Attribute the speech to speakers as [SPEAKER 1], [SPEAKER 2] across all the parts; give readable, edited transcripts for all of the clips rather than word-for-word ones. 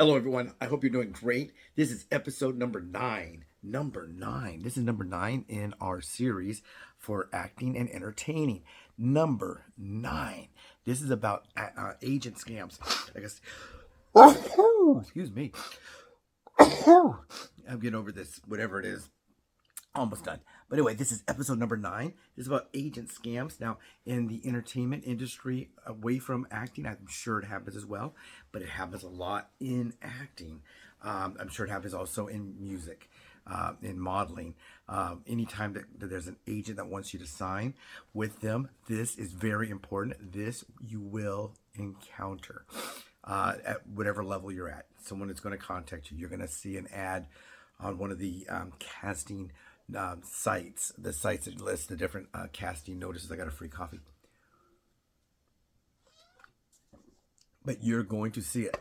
[SPEAKER 1] Hello, everyone. I hope you're doing great. This is episode number 9. Number 9. This is number 9 in our series for acting and entertaining. Number 9. This is about agent scams. I guess. Excuse me. I'm getting over this, whatever it is. Almost done. But anyway, this is episode number 9. This is about agent scams. Now, in the entertainment industry, away from acting, I'm sure it happens as well, but it happens a lot in acting. I'm sure it happens also in music, in modeling. Anytime that there's an agent that wants you to sign with them, this is very important. This you will encounter at whatever level you're at. Someone is going to contact you. You're going to see an ad on one of the casting sites, the sites that list the different casting notices. I got a free coffee. But you're going to see it.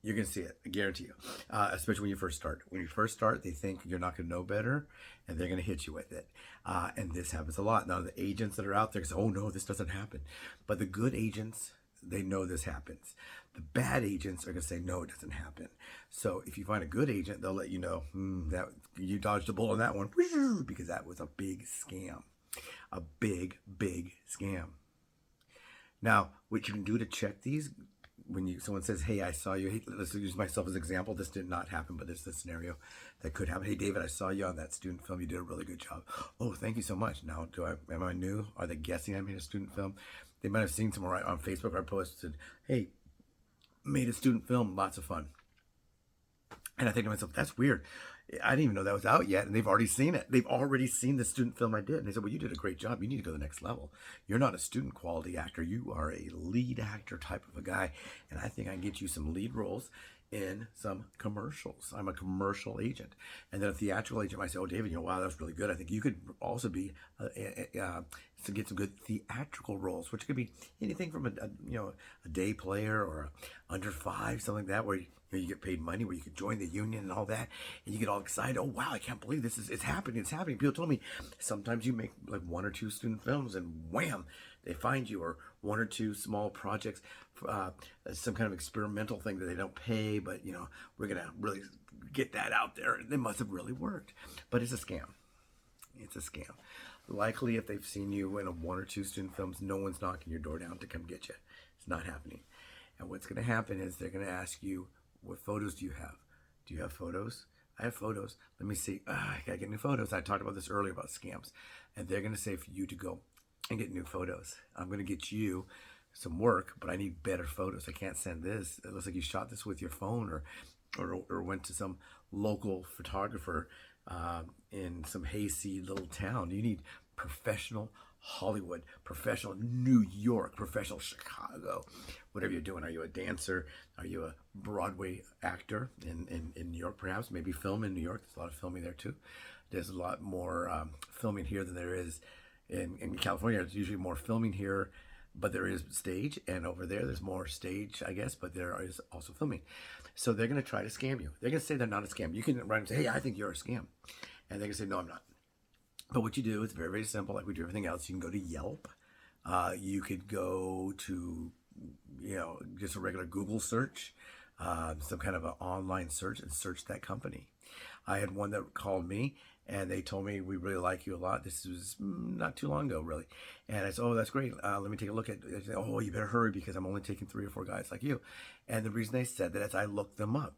[SPEAKER 1] You're going to see it. I guarantee you. Especially when you first start. When you first start, they think you're not going to know better, and they're going to hit you with it. And this happens a lot. Now, the agents that are out there say, oh, no, this doesn't happen. But the good agents, they know this happens. The bad agents are going to say, no, it doesn't happen. So if you find a good agent, they'll let you know that you dodged a bullet on that one, because that was a big scam. A big, big scam. Now, what you can do to check these, when someone says, hey, I saw you, hey, let's use myself as an example. This did not happen, but this is a scenario that could happen. Hey, David, I saw you on that student film. You did a really good job. Oh, thank you so much. Now, am I new? Are they guessing I made a student film? They might have seen somewhere on Facebook I posted, hey, made a student film, lots of fun. And I think to myself, that's weird. I didn't even know that was out yet, and they've already seen it. They've already seen the student film I did. And they said, well, you did a great job. You need to go to the next level. You're not a student quality actor. You are a lead actor type of a guy. And I think I can get you some lead roles in some commercials. I'm a commercial agent. And then a theatrical agent might say, oh, David, wow, that was really good. I think you could also be to get some good theatrical roles, which could be anything from a day player or a under 5, something like that, where you get paid money, where you could join the union and all that, and you get all excited. Oh wow, I can't believe it's happening. It's happening. People told me sometimes you make like 1 or 2 student films, and wham, they find you, or 1 or 2 small projects, some kind of experimental thing that they don't pay, but we're gonna really get that out there. And it must have really worked, but it's a scam. It's a scam. Likely, if they've seen you in a 1 or 2 student films, no one's knocking your door down to come get you. It's not happening. And what's going to happen is they're going to ask you, what photos do you have? Do you have photos? I have photos. Let me see. I got to get new photos. I talked about this earlier about scams. And they're going to say for you to go and get new photos. I'm going to get you some work, but I need better photos. I can't send this. It looks like you shot this with your phone or went to some local photographer in some hayseed little town. You need professional Hollywood, professional New York, professional Chicago, whatever you're doing. Are you a dancer? Are you a Broadway actor in New York, perhaps? Maybe film in New York. There's a lot of filming there too. There's a lot more filming here than there is in California. There's usually more filming here, but there is stage, and over there's more stage, I guess, but there is also filming. So they're going to try to scam you. They're going to say they're not a scam. You can write and say, hey, I think you're a scam. And they're going to say, no, I'm not. But what you do is very, very simple. Like we do everything else. You can go to Yelp. You could go to, just a regular Google search, some kind of an online search, and search that company. I had one that called me, and they told me, we really like you a lot. This was not too long ago, really. And I said, oh, that's great. Let me take a look at it. They said, oh, you better hurry because I'm only taking 3 or 4 guys like you. And the reason they said that is I looked them up.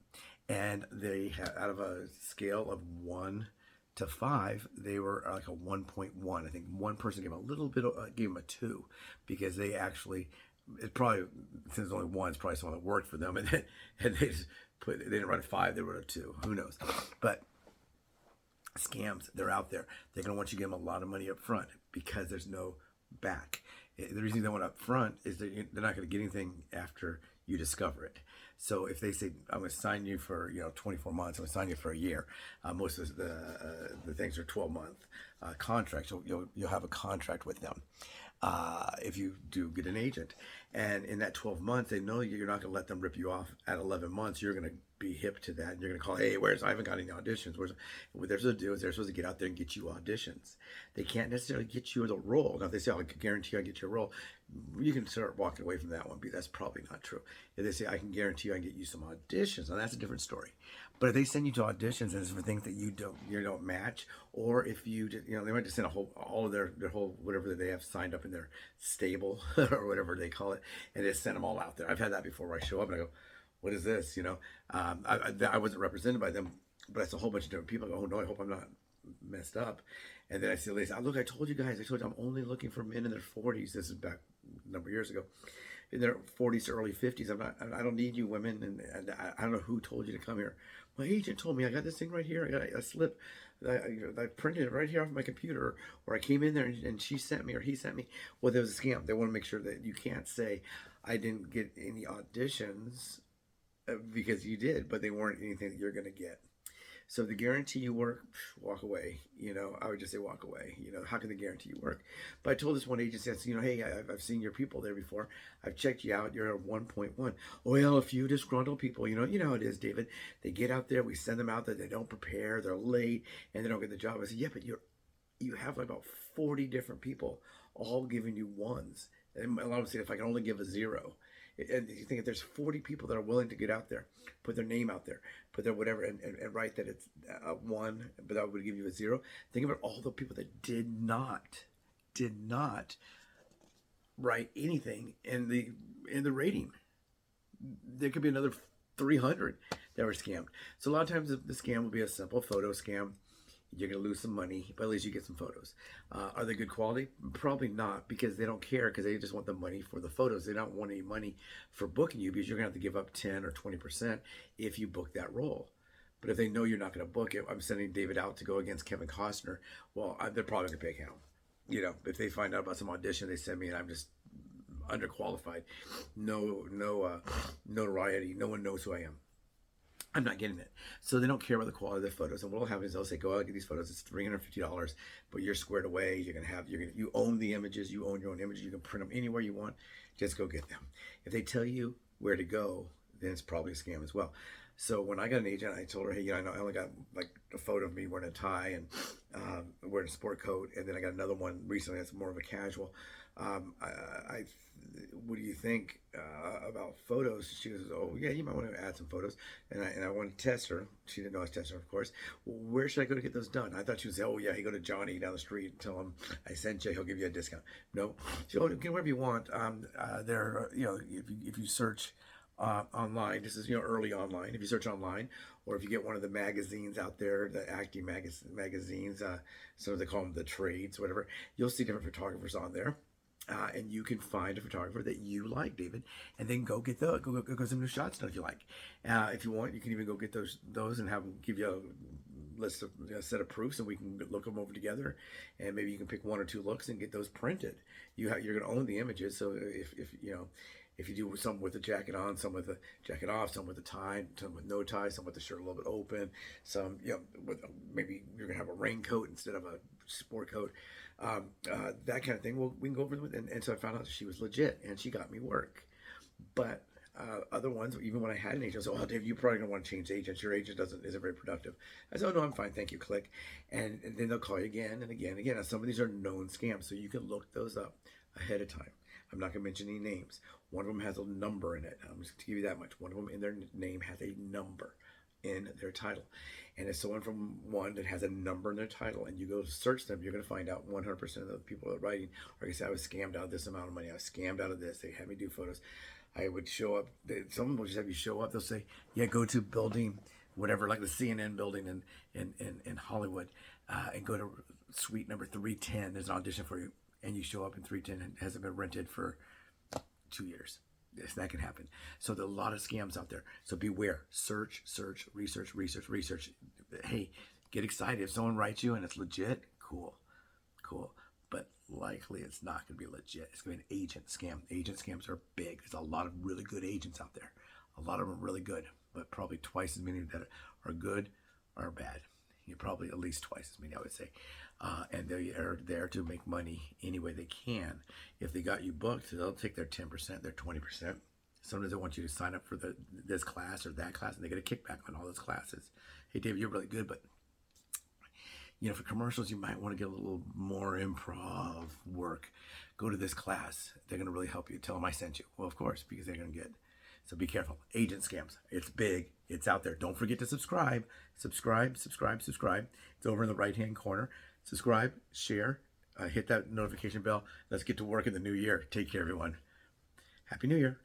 [SPEAKER 1] And they had, out of a scale of 1 to 5, they were like a 1.1. I think one person gave a little bit, gave them a 2, because they actually, it probably, since there's only 1, it's probably someone that worked for them, and they just they didn't write a 5, they wrote a 2. Who knows? But scams, they're out there. They're going to want you to give them a lot of money up front because there's no back. The reason they want up front is they're not going to get anything after you discover it. So if they say, I'm going to sign you for 24 months, I'm going to sign you for a year, most of the things are 12-month contracts. So you'll have a contract with them. if you do get an agent. And in that 12 months, they know you're not going to let them rip you off at 11 months. You're going to be hip to that. And you're going to call, hey, I haven't got any auditions. What they're supposed to do is they're supposed to get out there and get you auditions. They can't necessarily get you the role. Now, if they say, I can guarantee I get you a role, you can start walking away from that one, because that's probably not true. If they say, I can guarantee you I can get you some auditions, now that's a different story. But if they send you to auditions and it's for things that you don't match, or if you just, they might just send all of their whole whatever they have signed up in their stable or whatever they call it, and they send them all out there. I've had that before, where I show up and I go, what is this? I wasn't represented by them, but it's a whole bunch of different people. I go, oh no, I hope I'm not messed up. And then I see ladies, look, I told you guys, I'm only looking for men in their 40s. This is back a number of years ago. In their 40s to early 50s. I don't need you women, and I don't know who told you to come here. My agent told me I got this thing right here. I got a slip. I printed it right here off my computer, or I came in there and she sent me, or he sent me. Well, there was a scam. They want to make sure that you can't say I didn't get any auditions, because you did, but they weren't anything that you're going to get. So the guarantee you work, walk away. I would just say walk away. How can they guarantee you work? But I told this one agency, I said, hey, I've seen your people there before. I've checked you out. You're at 1.1. Oh, well, a few disgruntled people. You know how it is, David. They get out there. We send them out there. They don't prepare. They're late, and they don't get the job. I said, yeah, but you have about 40 different people all giving you ones. And a lot of them say, if I can only give a 0. And you think if there's 40 people that are willing to get out there, put their name out there, put their whatever, and write that it's a 1, but that would give you a 0. Think about all the people that did not write anything in the rating. There could be another 300 that were scammed. So a lot of times the scam will be a simple photo scam. You're going to lose some money, but at least you get some photos. Are they good quality? Probably not, because they don't care, because they just want the money for the photos. They don't want any money for booking you, because you're going to have to give up 10 or 20% if you book that role. But if they know you're not going to book it, I'm sending David out to go against Kevin Costner. Well, they're probably going to pay him. If they find out about some audition, they send me and I'm just underqualified. No notoriety. No one knows who I am. I'm not getting it. So they don't care about the quality of the photos. And what will happen is they'll say, go out and get these photos. It's $350, but you're squared away. You own the images. You own your own images. You can print them anywhere you want. Just go get them. If they tell you where to go, then it's probably a scam as well. So when I got an agent, I told her, hey, I only got like a photo of me wearing a tie and wearing a sport coat. And then I got another one recently that's more of a casual. What do you think about photos? She goes, oh yeah, you might want to add some photos. And I wanted to test her. She didn't know I was testing her, of course. Where should I go to get those done? I thought she would say, oh yeah, you go to Johnny down the street and tell him I sent you. He'll give you a discount. No, she goes, get wherever you want. If you search online, this is early online. If you search online, or if you get one of the magazines out there, the acting magazines, so they call them the trades, whatever, you'll see different photographers on there. And you can find a photographer that you like, David, and then go get those. Go some new shots done if you like. If you want, you can even go get those and have them give you a set of proofs, and we can look them over together. And maybe you can pick 1 or 2 looks and get those printed. You're going to own the images. So if you do some with the jacket on, some with the jacket off, some with a tie, some with no tie, some with the shirt a little bit open, some maybe you're gonna have a raincoat instead of a sport coat, that kind of thing. Well, we can go over them, and so I found out that she was legit, and she got me work. But other ones, even when I had an agent, I said, "Oh, Dave, you probably don't want to change agents. Your agent isn't very productive." I said, "Oh no, I'm fine, thank you." Click, and then they'll call you again and again and again. Now, some of these are known scams, so you can look those up ahead of time. I'm not going to mention any names. One of them has a number in it. I'm just going to give you that much. One of them in their name has a number in their title. And it's someone from one that has a number in their title, and you go to search them, you're going to find out 100% of the people that are writing are going to say, I was scammed out of this amount of money. I was scammed out of this. They had me do photos. I would show up. Someone will just have you show up. They'll say, yeah, go to building, whatever, like the CNN building in Hollywood, and go to suite number 310. There's an audition for you. And you show up in 310 and it hasn't been rented for 2 years. Yes, that can happen. So there are a lot of scams out there. So beware. Search, research. Hey, get excited. If someone writes you and it's legit, cool. But likely it's not going to be legit. It's going to be an agent scam. Agent scams are big. There's a lot of really good agents out there. A lot of them are really good, but probably twice as many that are good or bad. You're probably at least twice as many, I would say. And they are there to make money any way they can. If they got you booked, they'll take their 10%, their 20%. Sometimes they want you to sign up for this class or that class, and they get a kickback on all those classes. Hey, David, you're really good, but for commercials, you might want to get a little more improv work. Go to this class. They're going to really help you. Tell them I sent you. Well, of course, because they're going to get. So be careful. Agent scams. It's big. It's out there. Don't forget to subscribe. Subscribe. It's over in the right-hand corner. Subscribe, share, hit that notification bell. Let's get to work in the new year. Take care, everyone. Happy New Year.